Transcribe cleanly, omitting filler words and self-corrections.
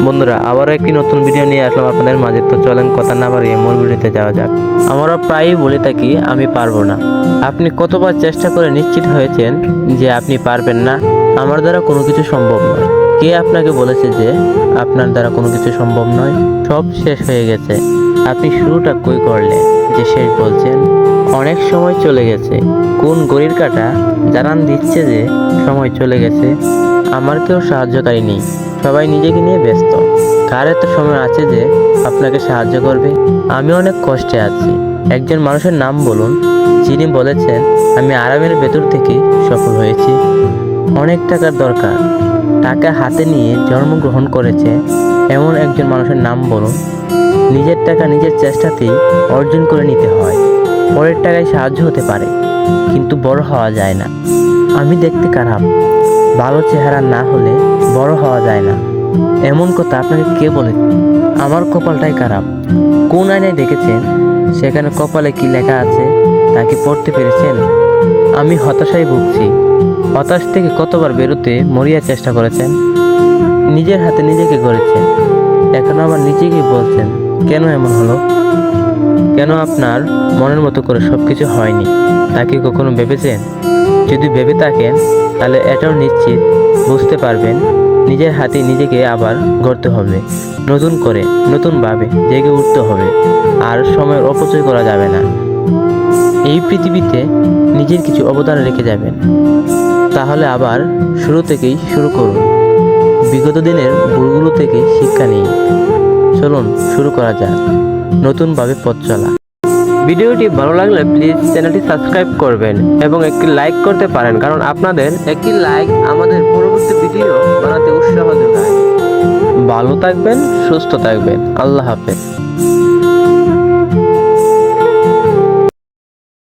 বন্ধুরা, আবারও একটি নতুন ভিডিও নিয়ে আসলাম আপনাদের মাঝে। তো চলেন কথা না বাড়িয়ে মূল ভিডিওতে যাওয়া যাক। আমরা প্রায়ই বলে থাকি আমি পারবো না। আপনি কতবার চেষ্টা করে নিশ্চিত হয়েছেন যে আপনি পারবেন না? আমার দ্বারা কোনো কিছু সম্ভব নয়। কে আপনাকে বলেছে যে আপনার দ্বারা কোনো কিছু সম্ভব নয়? সব শেষ হয়ে গেছে। আপনি শুরুটা কই করলেন যে শেষ বলছেন? অনেক সময় চলে গেছে। কোন ঘড়ির কাঁটা জানান দিচ্ছে যে সময় চলে গেছে? আমার কেউ সাহায্যকারী নেই, সবাই নিজেকে নিয়ে ব্যস্ত। কার এত সময় আছে যে আপনাকে সাহায্য করবে? আমি অনেক কষ্টে আছি। একজন মানুষের নাম বলুন যিনি বলেছেন আমি আরামের ভেতর থেকে সফল হয়েছি। অনেক টাকার দরকার, টাকা হাতে নিয়ে জন্মগ্রহণ করেছে এমন একজন মানুষের নাম বলুন। নিজের টাকা নিজের চেষ্টাতেই অর্জন করে নিতে হয়। পরের টাকায় সাহায্য হতে পারে, কিন্তু বড় হওয়া যায় না। আমি দেখতে খারাপ, ভালো চেহারা না হলে বড় হওয়া যায় না, এমন কথা আপনাকে কে বলেছে? আমার কপালটাই খারাপ। কোন আয়নায় দেখেছেন? সেখানে কপালে কি লেখা আছে তা কি পড়তে পেরেছেন? আমি হতাশায় ভুগছি। হতাশ থেকে কতবার বেরোতে মরিয়া চেষ্টা করেছেন? নিজের হাতে নিজেকে গড়েছেন, এখন আবার নিজেকেই বলছেন কেন এমন হলো? কেন আপনার মনের মতো করে সবকিছু হয়নি তা কি কখনো ভেবেছেন? যদি ভেবে থাকেন তাহলে এটাও নিশ্চিত বুঝতে পারবেন নিজের হাতে নিজেকে আবার গড়তে হবে, নতুন করে নতুনভাবে জেগে উঠতে হবে। আর সময়ের অপচয় করা যাবে না। এই পৃথিবীতে নিজের কিছু অবদান রেখে যাবেন, তাহলে আবার শুরু থেকেই শুরু করুন। বিগত দিনের ভুলগুলো থেকে শিক্ষা নিন। চলুন শুরু করা যাক নতুনভাবে পথ চলা। ভিডিওটি ভালো লাগলে প্লিজ চ্যানেলটি সাবস্ক্রাইব করবেন এবং একটি লাইক করতে পারেন, কারণ আপনাদের একটি লাইক আমাদের পরবর্তী ভিডিও বানাতে উৎসাহ যোগায়। ভালো থাকবেন, সুস্থ থাকবেন। আল্লাহ হাফেজ।